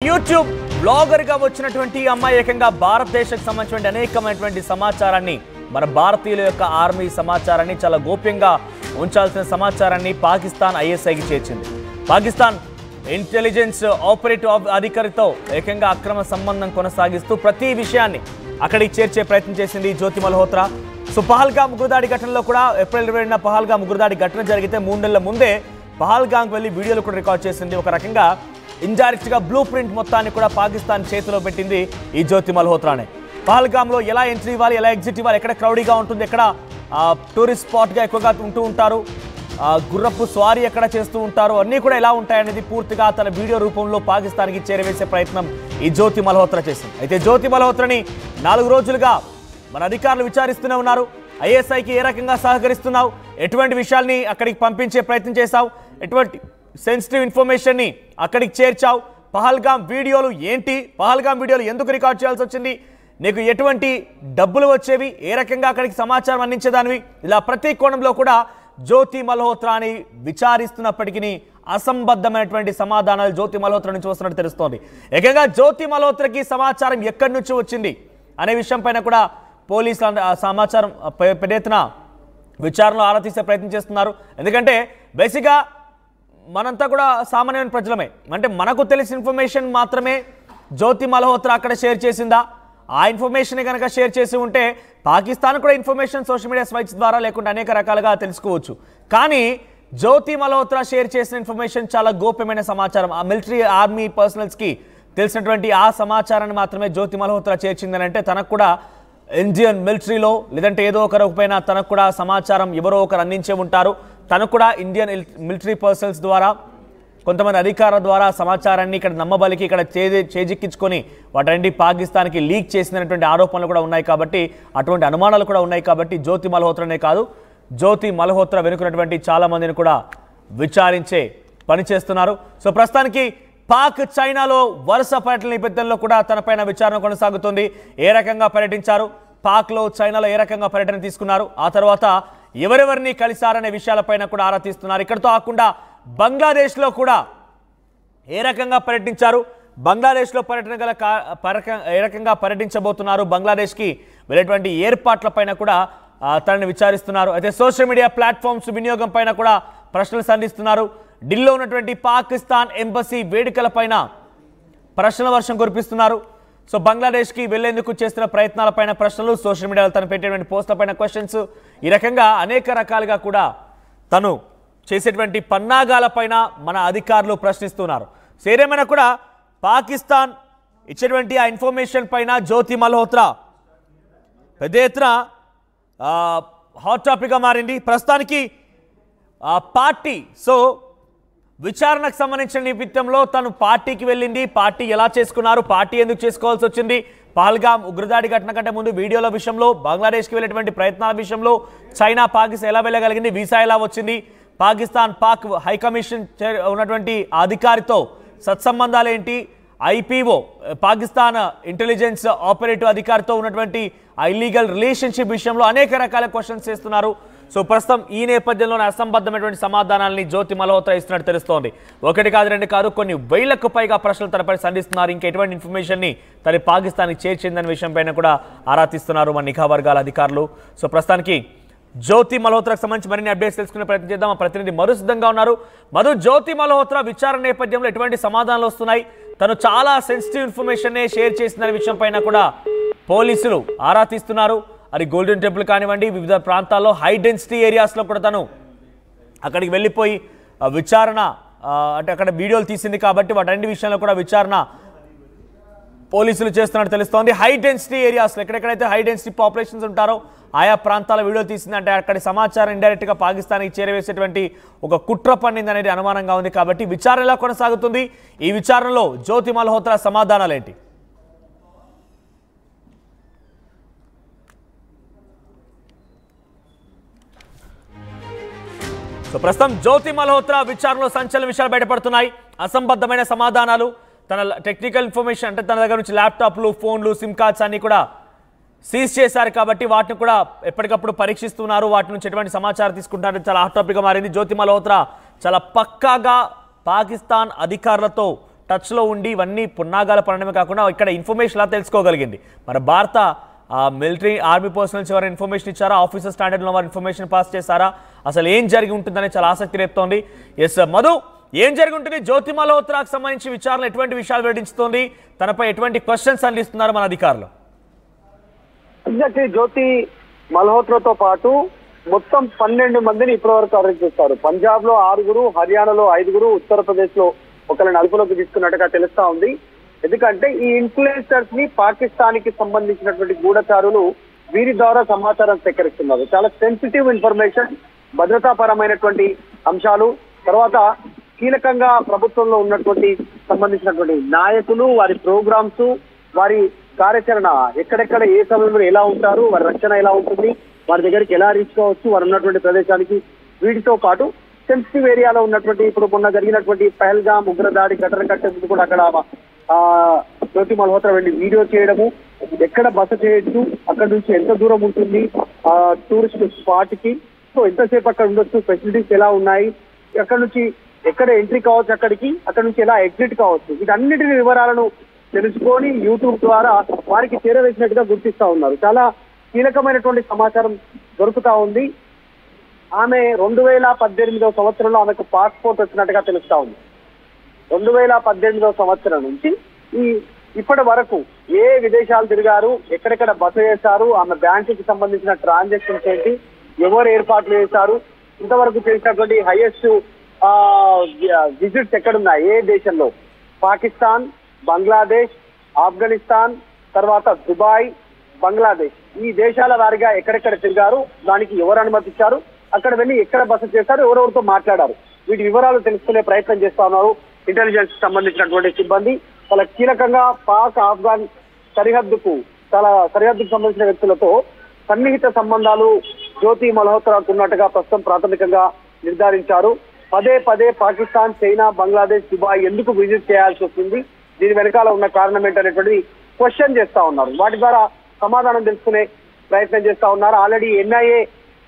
YouTube blogger గా వచ్చినటువంటి అమ్మాయి ఏకంగా భారతదేశానికి సంబంధించిన అనేకమైనటువంటి సమాచారాన్ని మన భారతీయుల యొక్క ఆర్మీ సమాచారాన్ని చాలా గోప్యంగా ఉంచాల్సిన సమాచారాన్ని పాకిస్తాన్ ఐఎస్ఐకి చేర్చింది. పాకిస్తాన్ ఇంటెలిజెన్స్ ఆపరేటివ్ అధికారితో ఏకంగా అక్రమ సంబంధం కొనసాగిస్తూ ప్రతి విషయాన్ని అక్కడికి చేర్చే ప్రయత్నం చేసింది జ్యోతి మల్హోత్రా. సో పహల్గామ్ ఉగ్రదాడి ఘటనలో కూడా ఏప్రిల్ 20న పహల్గామ్ ఉగ్రదాడి ఘటన జరిగితే 3 నెలల ముందే పహల్గామ్కి వెళ్ళి వీడియోలు కూడా రికార్డ్ చేసింది. ఒక రకంగా ఇండైరెక్ట్ గా బ్లూ ప్రింట్ మొత్తాన్ని కూడా పాకిస్తాన్ చేతిలో పెట్టింది ఈ జ్యోతి మల్హోత్రానే. పహల్గామ్లో ఎలా ఎంట్రీ ఇవ్వాలి, ఎలా ఎగ్జిట్ ఇవ్వాలి, ఎక్కడ క్రౌడీగా ఉంటుంది, ఎక్కడ టూరిస్ట్ స్పాట్గా ఎక్కువగా ఉంటారు, గుర్రపు స్వారీ ఎక్కడ చేస్తూ ఉంటారు, అన్నీ కూడా ఎలా ఉంటాయనేది పూర్తిగా తన వీడియో రూపంలో పాకిస్తాన్కి చేరవేసే ప్రయత్నం ఈ జ్యోతి మల్హోత్రా చేసింది. అయితే జ్యోతి మల్హోత్రాని 4 రోజులుగా మన అధికారులు విచారిస్తూనే ఉన్నారు. ఐఎస్ఐకి ఏ రకంగా సహకరిస్తున్నావు, ఎటువంటి విషయాల్ని అక్కడికి పంపించే ప్రయత్నం చేశావు, ఎటువంటి సెన్సిటివ్ ఇన్ఫర్మేషన్ని అక్కడికి చేర్చావు, పహల్గామ్ వీడియోలు ఏంటి, పహల్గామ్ వీడియోలు ఎందుకు రికార్డ్ చేయాల్సి వచ్చింది, నీకు ఎటువంటి డబ్బులు వచ్చేవి, ఏ రకంగా అక్కడికి సమాచారం అందించేదానివి, ఇలా ప్రతి కోణంలో కూడా జ్యోతి మల్హోత్రాని విచారిస్తున్నప్పటికీ అసంబద్ధమైనటువంటి సమాధానాలు జ్యోతి మల్హోత్రా నుంచి వస్తున్నట్టు తెలుస్తోంది. ఏకంగా జ్యోతి మల్హోత్రాకి సమాచారం ఎక్కడి నుంచి వచ్చింది అనే విషయం పైన కూడా పోలీసులు సమాచారం పెద్ద ఎత్తున విచారణలో ఆరా తీసే ప్రయత్నం చేస్తున్నారు. ఎందుకంటే బేసిక్గా మనంతా కూడా సామాన్యమైన ప్రజలమే, అంటే మనకు తెలిసిన ఇన్ఫర్మేషన్ మాత్రమే జ్యోతి మల్హోత్రా అక్కడ షేర్ చేసిందా, ఆ ఇన్ఫర్మేషన్ కనుక షేర్ చేసి ఉంటే పాకిస్తాన్ కూడా ఇన్ఫర్మేషన్ సోషల్ మీడియా సైట్స్ ద్వారా లేకుంటే అనేక రకాలుగా తెలుసుకోవచ్చు. కానీ జ్యోతి మల్హోత్రా షేర్ చేసిన ఇన్ఫర్మేషన్ చాలా గోప్యమైన సమాచారం, ఆ మిలిటరీ ఆర్మీ పర్సనల్స్కి తెలిసినటువంటి ఆ సమాచారాన్ని మాత్రమే జ్యోతి మల్హోత్రా చేర్చిందని అంటే తనకు కూడా ఇండియన్ మిలిటరీలో లేదంటే ఏదో ఒక రూపైన తనకు కూడా సమాచారం ఎవరో ఒకరు అందించే ఉంటారు. తనకు కూడా ఇండియన్ మిలిటరీ పర్సనల్స్ ద్వారా కొంతమంది అధికారుల ద్వారా సమాచారాన్ని ఇక్కడ నమ్మబలికి ఇక్కడ చేజిక్కించుకొని వాటన్నింటి పాకిస్తాన్కి లీక్ చేసినటువంటి ఆరోపణలు కూడా ఉన్నాయి. కాబట్టి అటువంటి అనుమానాలు కూడా ఉన్నాయి. కాబట్టి జ్యోతి మల్హోత్రానే కాదు, జ్యోతి మల్హోత్రా వెనుకున్నటువంటి చాలా మందిని కూడా విచారించే పని చేస్తున్నారు. సో ప్రస్తుతానికి పాక్ చైనాలో వరుస పర్యటన నేపథ్యంలో కూడా తనపైన విచారణ కొనసాగుతుంది. ఏ రకంగా పర్యటించారు, పాక్లో చైనాలో ఏ రకంగా పర్యటన తీసుకున్నారు, ఆ తర్వాత ఎవరెవరిని కలిశారనే విషయాలపైన కూడా ఆరా తీస్తున్నారు. ఇక్కడితో కాకుండా బంగ్లాదేశ్లో కూడా ఏ రకంగా పర్యటించారు, బంగ్లాదేశ్లో పర్యటన గల ఏ రకంగా పర్యటించబోతున్నారు, బంగ్లాదేశ్కి వెళ్ళేటువంటి ఏర్పాట్లపైన కూడా తనని విచారిస్తున్నారు. అయితే సోషల్ మీడియా ప్లాట్ఫామ్స్ వినియోగం పైన కూడా ప్రశ్నలు సంధిస్తున్నారు. ఢిల్లీలో ఉన్నటువంటి పాకిస్తాన్ ఎంబసీ వేడుకలపైన ప్రశ్నల వర్షం కురిపిస్తున్నారు. సో బంగ్లాదేశ్కి వెళ్లేందుకు చేస్తున్న ప్రయత్నాలపైన ప్రశ్నలు, సోషల్ మీడియాలో తను పెట్టేటువంటి పోస్టులపైన క్వశ్చన్స్, ఈ రకంగా అనేక రకాలుగా కూడా తను చేసేటువంటి పన్నాగాలపైన మన అధికారులు ప్రశ్నిస్తున్నారు. సేరేమైనా కూడా పాకిస్తాన్ ఇచ్చేటువంటి ఆ ఇన్ఫర్మేషన్ పైన జ్యోతి మల్హోత్రా పెద్ద ఎత్తున హాట్ టాపిక్గా మారింది. ప్రస్తుతానికి పార్టీ సో విచారణకు సంబంధించిన నేపథ్యంలో తను పార్టీకి వెళ్ళింది, పార్టీ ఎలా చేసుకున్నారు, పార్టీ ఎందుకు చేసుకోవాల్సి వచ్చింది, పహల్గామ్ ఉగ్రదాడి ఘటన కంటే ముందు వీడియోల విషయంలో, బంగ్లాదేశ్కి వెళ్ళేటువంటి ప్రయత్నాల విషయంలో, చైనా పాకిస్తాన్ ఎలా వెళ్ళగలిగింది, వీసా ఎలా వచ్చింది, పాకిస్తాన్ పాక్ హైకమిషన్ ఉన్నటువంటి అధికారితో సత్సంబంధాలు ఏంటి, ఐపీఓ పాకిస్తాన్ ఇంటెలిజెన్స్ ఆపరేటివ్ అధికారితో ఉన్నటువంటి ఆ ఇల్లీగల్ రిలేషన్షిప్ విషయంలో అనేక రకాల క్వశ్చన్స్ చేస్తున్నారు. సో ప్రస్తుతం ఈ నేపథ్యంలోనే అసంబద్ధమైనటువంటి సమాధానాలని జ్యోతి మల్హోత్రా ఇస్తున్నట్టు తెలుస్తోంది. 1 కాదు 2 కాదు కొన్ని వేలకు పైగా ప్రశ్నలు తనపై సంధిస్తున్నారు. ఇంకా ఎటువంటి ఇన్ఫర్మేషన్ని తన పాకిస్తాన్కి చేర్చిందనే విషయం పైన కూడా ఆరా తీస్తున్నారు మన నిఘా వర్గాల అధికారులు. సో ప్రస్తుతానికి జ్యోతి మల్హోత్రాకు సంబంధించి మరిన్ని అప్డేట్స్ తెలుసుకునే ప్రయత్నం చేద్దాం. మా ప్రతినిధి మధు సిద్ధంగా ఉన్నారు. మధు, జ్యోతి మల్హోత్రా విచారణ నేపథ్యంలో ఎటువంటి సమాధానాలు వస్తున్నాయి, తను చాలా సెన్సిటివ్ ఇన్ఫర్మేషన్ షేర్ చేసిందనే విషయం పైన కూడా పోలీసులు ఆరా తీస్తున్నారు. అది గోల్డెన్ టెంపుల్ కానివ్వండి, వివిధ ప్రాంతాల్లో హై డెన్సిటీ ఏరియాస్లో కూడా తను అక్కడికి వెళ్ళిపోయి విచారణ అంటే అక్కడ వీడియోలు తీసింది కాబట్టి వాటన్నిటి విషయంలో కూడా విచారణ పోలీసులు చేస్తున్నట్టు తెలుస్తోంది. హై డెన్సిటీ ఏరియాస్లో ఎక్కడెక్కడైతే హై డెన్సిటీ పాపులేషన్స్ ఉంటారో ఆయా ప్రాంతాల వీడియోలు తీసింది అంటే అక్కడి సమాచారం ఇండైరెక్ట్గా పాకిస్తాన్కి చేరవేసేటువంటి ఒక కుట్ర పన్నింది అనేది అనుమానంగా ఉంది. కాబట్టి విచారణ ఎలా కొనసాగుతుంది, ఈ విచారణలో జ్యోతి మల్హోత్రా సమాధానాలు ఏంటి? సో ప్రస్తుతం జ్యోతి మల్హోత్రా విచారణలో సంచలన విషయాలు బయటపడుతున్నాయి. అసంబద్ధమైన సమాధానాలు, తన టెక్నికల్ ఇన్ఫర్మేషన్ అంటే తన దగ్గర నుంచి ల్యాప్టాప్లు, ఫోన్లు, సిమ్ కార్డ్స్ అన్ని కూడా సీజ్ చేశారు. కాబట్టి వాటిని కూడా ఎప్పటికప్పుడు పరీక్షిస్తున్నారు, వాటి నుంచి ఎటువంటి సమాచారం తీసుకుంటారని చాలా హాట్ టాపిక్గా మారింది. జ్యోతి మల్హోత్రా చాలా పక్కాగా పాకిస్తాన్ అధికారులతో టచ్లో ఉండి ఇవన్నీ పున్నాగాల పడడమే కాకుండా ఇక్కడ ఇన్ఫర్మేషన్ ఎలా తెలుసుకోగలిగింది? మరి భారత మిలిటరీ ఆర్మీ పర్సనల్స్ ఎవరైనా ఇన్ఫర్మేషన్ ఇచ్చారా? ఆఫీసర్ స్టాండర్డ్లో వారు ఇన్ఫర్మేషన్ పాస్ చేశారా? అసలు ఏం జరిగి ఉంటుందని చాలా ఆసక్తి రేపుతోంది. ఎస్ మధు, ఏం జరిగి ఉంటుంది? జ్యోతి మల్హోత్రాకు సంబంధించి విచారణ ఎటువంటి విషయాలు వెల్లడించుతోంది? తనపై ఎటువంటి క్వశ్చన్స్ అందిస్తున్నారు మన అధికారులు? ఎగ్జాక్ట్లీ జ్యోతి మల్హోత్రాతో పాటు మొత్తం 12 మందిని ఇప్పటివరకు అరెస్ట్ చేస్తారు. పంజాబ్ లో 6, హర్యానాలో 5, ఉత్తరప్రదేశ్ లో ఒకరిని అదుపులోకి తీసుకున్నట్టుగా తెలుస్తా ఉంది. ఎందుకంటే ఈ ఇన్ఫ్లుయెన్సర్స్ ని పాకిస్తాన్ కి సంబంధించినటువంటి గూఢచారులు వీరి ద్వారా సమాచారం సేకరిస్తున్నారు. చాలా సెన్సిటివ్ ఇన్ఫర్మేషన్, భద్రతాపరమైనటువంటి అంశాలు, తర్వాత కీలకంగా ప్రభుత్వంలో ఉన్నటువంటి సంబంధించినటువంటి నాయకులు, వారి ప్రోగ్రామ్స్, వారి కార్యాచరణ, ఎక్కడెక్కడ ఏ సమయంలో ఎలా ఉంటారు, వారి రక్షణ ఎలా ఉంటుంది, వారి దగ్గరికి ఎలా రీచ్ కావచ్చు, వారు ఉన్నటువంటి ప్రదేశానికి, వీటితో పాటు సెన్సిటివ్ ఏరియాలో ఉన్నటువంటి ఇప్పుడు మొన్న జరిగినటువంటి పహల్గామ్ ఉగ్రదాడి ఘటన కట్టేందుకు కూడా అక్కడ జ్యోతి మల్హోత్రా వెళ్ళి వీడియో చేయడము, ఎక్కడ బస చేయొచ్చు, అక్కడ నుంచి ఎంత దూరం ఉంటుంది టూరిస్ట్ స్పాట్ కి, సో ఎంతసేపు అక్కడ ఉండొచ్చు, ఫెసిలిటీస్ ఎలా ఉన్నాయి, అక్కడ నుంచి ఎక్కడ ఎంట్రీ కావచ్చు, అక్కడ నుంచి ఎలా ఎగ్జిట్ కావచ్చు, వీటన్నిటిని వివరాలను తెలుసుకొని యూట్యూబ్ ద్వారా వారికి చేరవేసినట్టుగా గుర్తిస్తా ఉన్నారు. చాలా కీలకమైనటువంటి సమాచారం దొరుకుతా ఉంది. ఆమె 2018వ సంవత్సరంలో ఆమెకు పాస్పోర్ట్ వచ్చినట్టుగా తెలుస్తా ఉంది. 2018వ సంవత్సరం నుంచి ఇప్పటి వరకు ఏ విదేశాలు తిరిగారు, ఎక్కడెక్కడ బస చేశారు, ఆమె బ్యాంకుకి సంబంధించిన ట్రాన్సాక్షన్స్ ఏంటి, ఎవరు ఏర్పాట్లు చేశారు, ఇంతవరకు చేసినటువంటి హైయెస్ట్ విజిట్స్ ఎక్కడున్నాయి, ఏ దేశంలో, పాకిస్తాన్, బంగ్లాదేశ్, ఆఫ్ఘనిస్తాన్, తర్వాత దుబాయ్, బంగ్లాదేశ్, ఈ దేశాల వారిగా ఎక్కడెక్కడ తిరిగారు, దానికి ఎవరు అనుమతించారు, అక్కడ వెళ్ళి ఎక్కడ బస చేశారు, ఎవరెవరితో మాట్లాడారు, వీటి వివరాలు తెలుసుకునే ప్రయత్నం చేస్తా ఉన్నారు ఇంటెలిజెన్స్ సంబంధించినటువంటి సిబ్బంది. చాలా కీలకంగా పాక్ ఆఫ్ఘాన్ సరిహద్దుకు సంబంధించిన వ్యక్తులతో సన్నిహిత సంబంధాలు జ్యోతి మల్హోత్రాకు ఉన్నట్టుగా ప్రస్తుతం ప్రాథమికంగా నిర్ధారించారు. పదే పాకిస్తాన్, చైనా, బంగ్లాదేశ్, దుబాయ్ ఎందుకు విజిట్ చేయాల్సి వస్తుంది, దీని వెనకాల ఉన్న కారణం ఏంటనేటువంటిది క్వశ్చన్ చేస్తా ఉన్నారు. వాటి ద్వారా సమాధానం తెలుసుకునే ప్రయత్నం చేస్తా ఉన్నారు. Already NIA,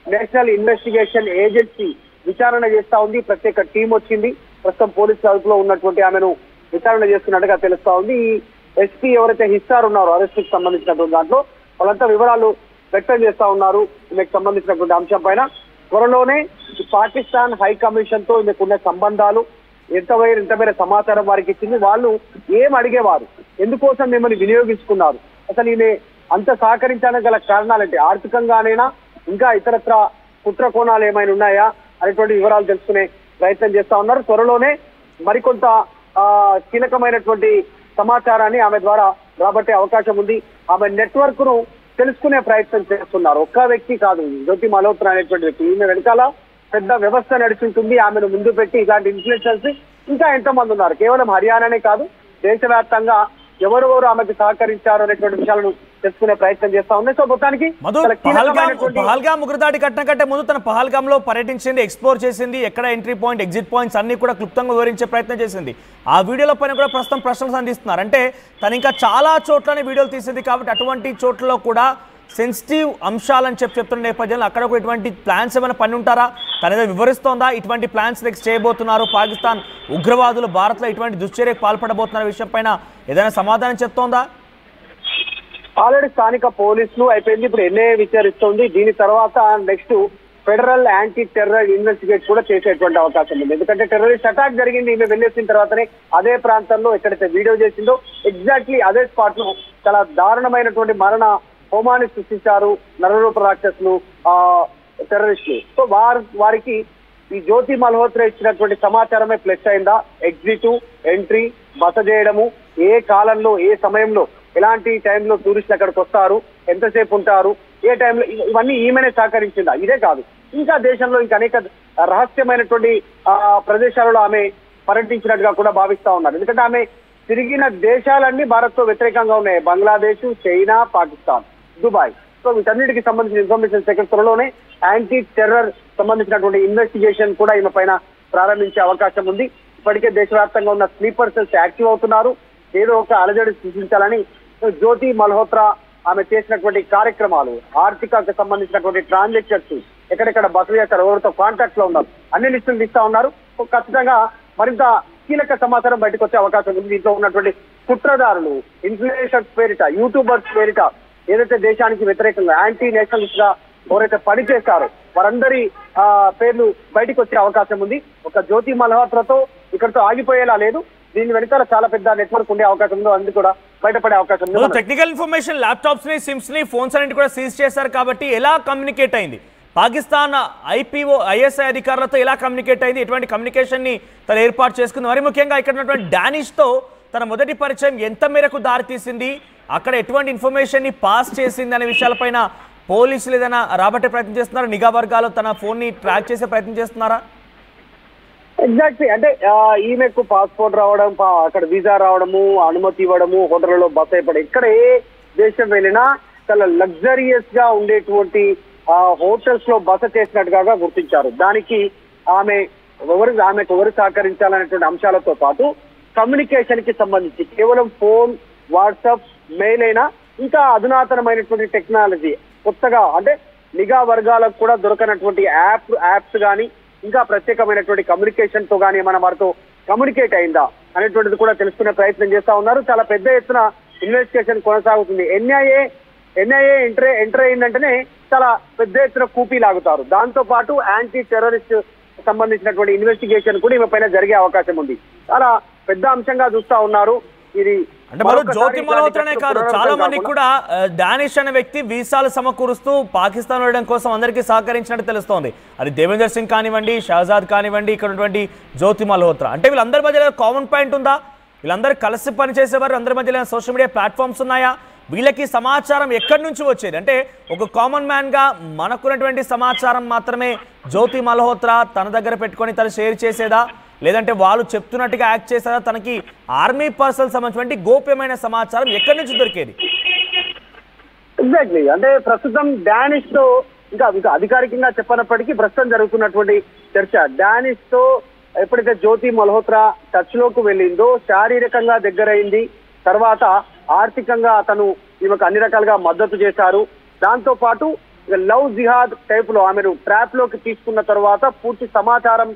national investigation agency విచారణ చేస్తా ఉంది. ప్రత్యేక టీం వచ్చింది. ప్రస్తుతం పోలీసు అదుపులో ఉన్నటువంటి ఆమెను విచారణ చేస్తున్నట్టుగా తెలుస్తా ఉంది. ఈ ఎస్పీ ఎవరైతే హిస్సార్ ఉన్నారో అరెస్ట్ కి సంబంధించినటువంటి దాంట్లో వాళ్ళంతా వివరాలు వ్యక్తం చేస్తా ఉన్నారు ఈమెకు సంబంధించినటువంటి అంశం పైన. త్వరలోనే పాకిస్తాన్ హై కమిషన్ తో ఈమెకున్న సంబంధాలు, ఎంత మేర సమాచారం వారికి ఇచ్చింది, వాళ్ళు ఏం అడిగేవారు, ఎందుకోసం మిమ్మల్ని వినియోగించుకున్నారు, అసలు ఈమె అంత సహకరించడానికి గల కారణాలంటే ఆర్థికంగానైనా ఇంకా ఇతరత్ర కుట్ర కోణాలు ఏమైనా ఉన్నాయా అనేటువంటి వివరాలు తెలుసుకునే ప్రయత్నం చేస్తా ఉన్నారు. త్వరలోనే మరికొంత కీలకమైనటువంటి సమాచారాన్ని ఆమె ద్వారా రాబట్టే అవకాశం ఉంది. ఆమె నెట్వర్క్ ను తెలుసుకునే ప్రయత్నం చేస్తున్నారు. ఒక్క వ్యక్తి కాదు, జ్యోతి మల్హోత్రా అనేటువంటి వ్యక్తి. ఈమె వెనకాల పెద్ద వ్యవస్థ నడుచుంటుంది. ఆమెను ముందు పెట్టి ఇలాంటి ఇన్ఫ్లుయెన్సర్స్ ఇంకా ఎంతో మంది ఉన్నారు. కేవలం హర్యానానే కాదు, దేశవ్యాప్తంగా ఎవరెవరు ఆమెకు సహకరించారు అనేటువంటి విషయాలను తెలుసుకునే ప్రయత్నం చేస్తా ఉన్నాయి. సో మొత్తానికి పహల్గామ్ ఉగ్రదాడి ఘటన కంటే ముందు తన పహల్గామ్ లో పర్యటించింది, ఎక్స్ప్లోర్ చేసింది, ఎక్కడ ఎంట్రీ పాయింట్, ఎగ్జిట్ పాయింట్స్ అన్ని కూడా క్లుప్తంగా వివరించే ప్రయత్నం చేసింది. ఆ వీడియోల పైన కూడా ప్రస్తుతం ప్రశ్నలు సంధిస్తున్నారు. అంటే తను ఇంకా చాలా చోట్లనే వీడియోలు తీసింది కాబట్టి అటువంటి చోట్లలో కూడా సెన్సిటివ్ అంశాలని చెప్తున్న నేపథ్యంలో అక్కడ కూడా ఇటువంటి ప్లాన్స్ ఏమైనా పని ఉంటారా, తనేదో వివరిస్తోందా, ఇటువంటి ప్లాన్స్ నెక్స్ట్ చేయబోతున్నారు, పాకిస్తాన్ ఉగ్రవాదులు భారత్లో ఇటువంటి దుశ్చర్యకు పాల్పడబోతున్న విషయం పైన ఏదైనా సమాధానం చెప్తోందా? ఆల్రెడీ స్థానిక పోలీసులు అయిపోయింది, ఇప్పుడు ఎన్ఐఏ విచారిస్తోంది. దీని తర్వాత next federal anti terror investigate కూడా చేసేటువంటి అవకాశం ఉంది. ఎందుకంటే టెర్రరిస్ట్ అటాక్ జరిగింది ఈమె వెళ్ళేసిన తర్వాతనే అదే ప్రాంతంలో ఎక్కడైతే వీడియో చేసిందో ఎగ్జాక్ట్లీ అదే స్పాట్ లో చాలా దారుణమైనటువంటి మరణ హోమాన్ని సృష్టించారు నరరూప రాక్షసులు, టెర్రరిస్టులు. సో వారికి ఈ జ్యోతి మల్హోత్రా ఇచ్చినటువంటి సమాచారమే ప్లస్ అయిందా, ఎగ్జిట్, ఎంట్రీ, బస చేయడము, ఏ కాలంలో, ఏ సమయంలో, ఎలాంటి టైంలో టూరిస్టులు అక్కడికి వస్తారు, ఎంతసేపు ఉంటారు, ఏ టైంలో, ఇవన్నీ ఈమెనే సహకరించిందా? ఇదే కాదు, ఇంకా దేశంలో ఇంకా అనేక రహస్యమైనటువంటి ప్రదేశాలలో ఆమె పర్యటించినట్టుగా కూడా భావిస్తా ఉన్నారు. ఎందుకంటే ఆమె తిరిగిన దేశాలన్నీ భారత్ తో వ్యతిరేకంగా ఉన్నాయి. Bangladesh, China, Pakistan, Dubai. So వీటన్నిటికి సంబంధించిన ఇన్ఫర్మేషన్ సెక్రటరీలోనే యాంటీ టెర్రర్ సంబంధించినటువంటి ఇన్వెస్టిగేషన్ కూడా ఈమె పైన ప్రారంభించే అవకాశం ఉంది. ఇప్పటికే దేశవ్యాప్తంగా ఉన్న స్లీపర్ సెల్స్ యాక్టివ్ అవుతున్నారు. ఏదో ఒక అలజడి సృష్టించాలని జ్యోతి మల్హోత్రా ఆమె చేసినటువంటి కార్యక్రమాలు, ఆర్థికకు సంబంధించినటువంటి ట్రాన్సాక్షన్స్, ఎక్కడెక్కడ బస చేస్తారు, ఎవరితో కాంటాక్ట్ లో ఉన్నారు, అన్ని లిస్టులు ఇస్తా ఉన్నారు. ఖచ్చితంగా మరింత కీలక సమాచారం బయటకు వచ్చే అవకాశం ఉంది. దీంట్లో ఉన్నటువంటి కుట్రదారులు, ఇన్ఫ్లుయెన్సర్స్ పేరిట, యూట్యూబర్స్ పేరిట ఏదైతే దేశానికి వ్యతిరేకంగా యాంటీ నేషనలిస్ట్ గా ఎవరైతే పనిచేస్తారో వారందరి పేర్లు బయటకు వచ్చే అవకాశం ఉంది. ఒక జ్యోతి మల్హోత్రాతో ఇక్కడతో ఆగిపోయేలా లేదు. దీని వెనకాల చాలా పెద్ద నెట్వర్క్ ఉండే అవకాశం ఉందో అది కూడా బయటపడే అవకాశం ఉంది. టెక్నికల్ ఇన్ఫర్మేషన్ ల్యాప్టాప్స్ ని, సిమ్స్ ని, ఫోన్స్ అన్నింటి కూడా సీజ్ చేశారు కాబట్టి ఎలా కమ్యూనికేట్ అయింది? పాకిస్తాన్ ఐపీఓ ఐఎస్ఐ అధికారులతో ఎలా కమ్యూనికేట్ అయింది? ఎటువంటి కమ్యూనికేషన్ ని తను ఏర్పాటు చేసుకుంది? మరి ముఖ్యంగా ఇక్కడ ఉన్నటువంటి డానిష్ తో తన మొదటి పరిచయం ఎంత మేరకు దారితీసింది, అక్కడ ఎటువంటి ఇన్ఫర్మేషన్ ని పాస్ చేసింది అనే విషయాలపైన పోలీసులు ఏదైనా రాబట్టే ప్రయత్నం చేస్తున్నారా? నిఘా వర్గాలు తన ఫోన్ ని ట్రాక్ చేసే ప్రయత్నం చేస్తున్నారా? ఎగ్జాక్ట్లీ. అంటే ఈమెకు పాస్పోర్ట్ రావడం, అక్కడ వీసా రావడము, అనుమతి ఇవ్వడము, హోటళ్లలో బస అయిపోవడం, ఇక్కడ ఏ దేశం వెళ్ళినా చాలా లగ్జరియస్ గా ఉండేటువంటి హోటల్స్ లో బస చేసినట్టుగా గుర్తించారు. దానికి ఆమెకు ఎవరు సహకరించాలనేటువంటి అంశాలతో పాటు కమ్యూనికేషన్ కి సంబంధించి కేవలం ఫోన్, వాట్సాప్, మెయిల్ అయినా ఇంకా అధునాతనమైనటువంటి టెక్నాలజీ కొత్తగా అంటే నిఘా వర్గాలకు కూడా దొరకనటువంటి యాప్స్ కానీ ఇంకా ప్రత్యేకమైనటువంటి కమ్యూనికేషన్ తో కానీ మన వారితో కమ్యూనికేట్ అయిందా అనేటువంటిది కూడా తెలుసుకునే ప్రయత్నం చేస్తా ఉన్నారు. చాలా పెద్ద ఎత్తున ఇన్వెస్టిగేషన్ కొనసాగుతుంది. ఎన్ఐఏ ఎంటర్ అయిందంటేనే చాలా పెద్ద ఎత్తున కూపీ లాగుతారు. దాంతో పాటు యాంటీ టెర్రరిస్ట్ సంబంధించినటువంటి ఇన్వెస్టిగేషన్ కూడా ఈమె పైన జరిగే అవకాశం ఉంది. చాలా పెద్ద అంశంగా చూస్తా ఉన్నారు. ఇది అంటే మరో జ్యోతి మల్హోత్రానే కాదు, చాలా మందికి కూడా డానిష్ అనే వ్యక్తి వీసాలు సమకూరుస్తూ పాకిస్తాన్ వెళ్ళడం కోసం అందరికీ సహకరించినట్టు తెలుస్తోంది. అది దేవేందర్ సింగ్ కానివ్వండి, షహజాద్ కానివ్వండి, ఇక్కడ ఉన్నటువంటి జ్యోతి మల్హోత్రా. అంటే వీళ్ళందరి మధ్యలో కామన్ పాయింట్ ఉందా? వీళ్ళందరూ కలిసి పనిచేసేవారు, అందరి మధ్యలో సోషల్ మీడియా ప్లాట్ఫామ్స్ ఉన్నాయా? వీళ్ళకి సమాచారం ఎక్కడి నుంచి వచ్చేది? అంటే ఒక కామన్ మ్యాన్గా మనకున్నటువంటి సమాచారం మాత్రమే జ్యోతి మల్హోత్రా తన దగ్గర పెట్టుకొని తను షేర్ చేసేదా, లేదంటే వాళ్ళు చెప్తున్నట్టుగా యాక్ట్ చేసేదా? తనకి ఆర్మీ పర్సనల్ సంబంధించినటువంటి గోప్యమైన సమాచారం ఎక్కడి నుంచి దొరికేది? ఎగ్జాక్ట్లీ. అంటే ప్రస్తుతం డానిష్ తో ఇంకా అధికారికంగా చెప్పనప్పటికీ ప్రస్తుతం జరుగుతున్నటువంటి చర్చ డానిష్ తో ఎప్పుడైతే జ్యోతి మల్హోత్రా టచ్ లోకి వెళ్ళిందో, శారీరకంగా దగ్గరైంది, తర్వాత ఆర్థికంగా అతను ఈమెకు అన్ని రకాలుగా మద్దతు చేశారు. దాంతో పాటు లవ్ జిహాద్ టైప్ లో ఆమెను ట్రాప్ లోకి తీసుకున్న తర్వాత పూర్తి సమాచారం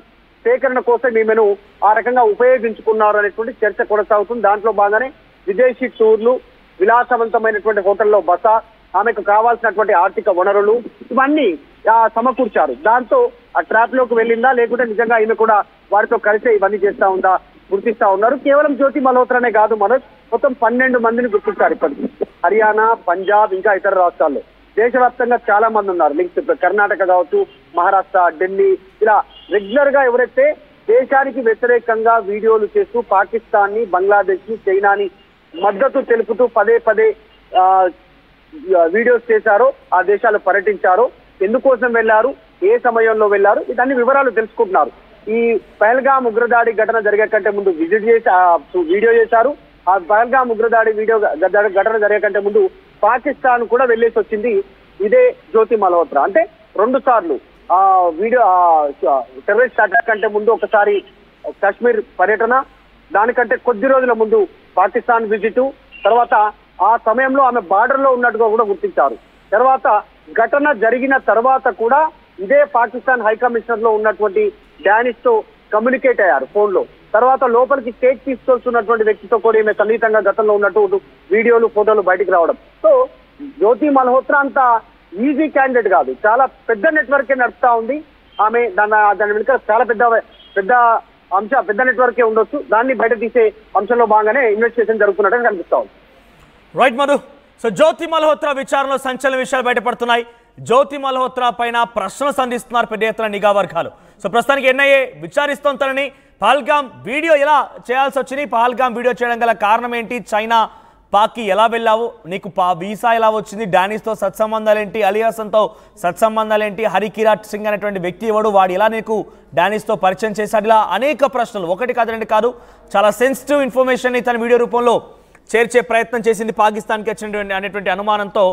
సేకరణ కోసం ఈమెను ఆ రకంగా ఉపయోగించుకున్నారు అనేటువంటి చర్చ కొనసాగుతుంది. దాంట్లో భాగంగానే విదేశీ టూర్లు, విలాసవంతమైనటువంటి హోటల్లో బస, ఆమెకు కావాల్సినటువంటి ఆర్థిక వనరులు ఇవన్నీ సమకూర్చారు. దాంతో ఆ ట్రాప్ లోకి వెళ్ళిందా లేకుంటే నిజంగా ఈమె కూడా వారితో కలిసే ఇవన్నీ చేస్తా ఉందా గుర్తిస్తా ఉన్నారు. కేవలం జ్యోతి మల్హోత్రానే కాదు మనోజ్, మొత్తం 12 మందిని గుర్తించారు ఇప్పటికి. హర్యానా, పంజాబ్ ఇంకా ఇతర రాష్ట్రాల్లో దేశవ్యాప్తంగా చాలా మంది ఉన్నారు లింక్స్. కర్ణాటక కావచ్చు, మహారాష్ట్ర, ఢిల్లీ, ఇలా రెగ్యులర్ గా ఎవరైతే దేశానికి వ్యతిరేకంగా వీడియోలు చేస్తూ పాకిస్తాన్ ని, బంగ్లాదేశ్ ని, చైనాని మద్దతు తెలుపుతూ పదే వీడియోస్ చేశారో, ఆ దేశాలు పర్యటించారో, ఎందుకోసం వెళ్లారు, ఏ సమయంలో వెళ్లారు, ఇదన్ని వివరాలు తెలుసుకుంటున్నారు. ఈ పహల్గామ్ ఉగ్రదాడి ఘటన జరిగే కంటే ముందు విజిట్ చేసి వీడియో చేశారు. ఆ పహల్గామ్ ఉగ్రదాడి ఘటన జరిగే కంటే ముందు పాకిస్తాన్ కూడా వెళ్లేసి వచ్చింది ఇదే జ్యోతి మల్హోత్రా. అంటే 2 సార్లు ఆ వీడియో టెర్రరిస్ట్ అటాక్ కంటే ముందు ఒకసారి కాశ్మీర్ పర్యటన, దానికంటే కొద్ది రోజుల ముందు పాకిస్తాన్ విజిట్, తర్వాత ఆ సమయంలో ఆమె బార్డర్ లో ఉన్నట్టుగా కూడా గుర్తించారు. తర్వాత ఘటన జరిగిన తర్వాత కూడా ఇదే పాకిస్తాన్ హైకమిషనర్ లో ఉన్నటువంటి డానిష్ తో కమ్యూనికేట్ అయ్యారు ఫోన్ లో. తర్వాత లోపలికి స్టేట్ తీసుకొస్తున్నటువంటి వ్యక్తితో కూడా ఈమె సన్నిహితంగా గతంలో ఉన్నట్టు వీడియోలు, ఫోటోలు బయటికి రావడం. సో జ్యోతి మల్హోత్రా అంత ఈజీ క్యాండిడేట్ కాదు, చాలా పెద్ద నెట్వర్కే నడుపుతా ఉంది ఆమె. దాని వెనుక చాలా పెద్ద నెట్వర్కే ఉండొచ్చు. దాన్ని బయట తీసే అంశంలో భాగంగానే ఇన్వెస్టిగేషన్ జరుగుతున్నట్టు కనిపిస్తా ఉంది. రైట్ మధు. సో జ్యోతి మల్హోత్రా విచారణలో సంచలన విషయాలు బయటపడుతున్నాయి. జ్యోతి మల్హోత్రా పైన ప్రశ్నలు సంధిస్తున్నారు పెద్ద ఎత్తున నిఘా వర్గాలు. సో ప్రస్తుతానికి ఎన్ఐఏ విచారిస్తోంది తనని. పహల్గామ్ వీడియో ఎలా చేయాల్సి వచ్చింది, పహల్గామ్ వీడియో చేయడం గల కారణం ఏంటి, చైనా పాక్కి ఎలా వెళ్ళావు, నీకు వీసా ఎలా వచ్చింది, డానిష్తో సత్సంబంధాలు ఏంటి, అలియాసన్తో సత్సంబంధాలు ఏంటి, హరికిరాట్ సింగ్ అనేటువంటి వ్యక్తి ఎవడు, వాడు ఎలా నీకు డానిష్తో పరిచయం చేశాడు, ఇలా అనేక ప్రశ్నలు, ఒకటి కాదు రెండు కాదు, చాలా సెన్సిటివ్ ఇన్ఫర్మేషన్ని తన వీడియో రూపంలో చేర్చే ప్రయత్నం చేసింది పాకిస్తాన్కి వచ్చినటువంటి అనేటువంటి అనుమానంతో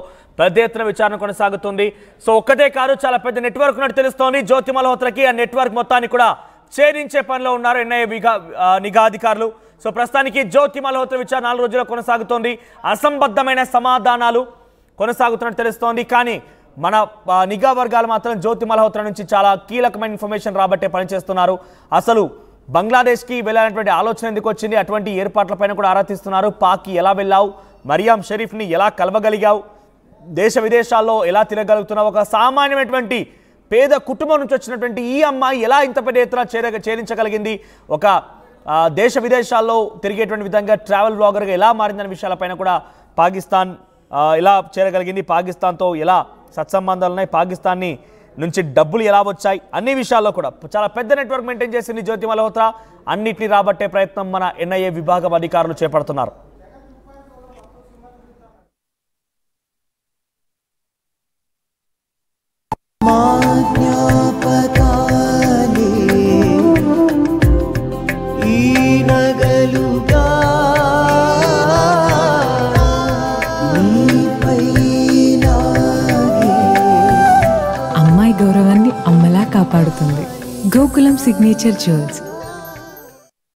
పెద్ద ఎత్తున విచారణ కొనసాగుతుంది. సో ఒక్కటే కాదు, చాలా పెద్ద నెట్వర్క్ ఉన్నట్టు తెలుస్తోంది జ్యోతి మల్హోత్రాకి. ఆ నెట్వర్క్ మొత్తాన్ని కూడా ఛేదించే పనిలో ఉన్నారు ఎన్ఐఏ నిఘా అధికారులు. సో ప్రస్తుతానికి జ్యోతి మల్హోత్రా విచారణ 4 రోజుల్లో కొనసాగుతోంది. అసంబద్ధమైన సమాధానాలు కొనసాగుతున్నట్టు తెలుస్తోంది. కానీ మన నిఘా వర్గాలు మాత్రం జ్యోతి మల్హోత్రా నుంచి చాలా కీలకమైన ఇన్ఫర్మేషన్ రాబట్టే పనిచేస్తున్నారు. అసలు బంగ్లాదేశ్కి వెళ్ళాలనేటువంటి ఆలోచన ఎందుకు వచ్చింది, అటువంటి ఏర్పాట్లపైన కూడా ఆరా తీస్తున్నారు. పాక్కి ఎలా వెళ్ళావు, మరియాం షరీఫ్ని ఎలా కలవగలిగావు, దేశ విదేశాల్లో ఎలా తిరగలుగుతున్నావు, ఒక సామాన్యమైనటువంటి పేద కుటుంబం నుంచి వచ్చినటువంటి ఈ అమ్మాయి ఎలా ఇంత పెద్ద ఎత్తున చేరించగలిగింది, ఒక దేశ విదేశాల్లో తిరిగేటువంటి విధంగా ట్రావెల్ బ్లాగర్గా ఎలా మారిందనే విషయాలపైన కూడా పాకిస్తాన్ ఎలా చేరగలిగింది, పాకిస్తాన్తో ఎలా సత్సంబంధాలు ఉన్నాయి, పాకిస్తాన్ని నుంచి డబ్బులు ఎలా వచ్చాయి, అన్ని విషయాల్లో కూడా చాలా పెద్ద నెట్వర్క్ మెయింటైన్ చేసింది జ్యోతి మల్హోత్రా. అన్నిటిని రాబట్టే ప్రయత్నం మన ఎన్ఐఏ విభాగం అధికారులు చేపడుతున్నారు. అమ్మాయి గౌరవాన్ని అమ్మలా కాపాడుతుంది. Gokulam signature jewels.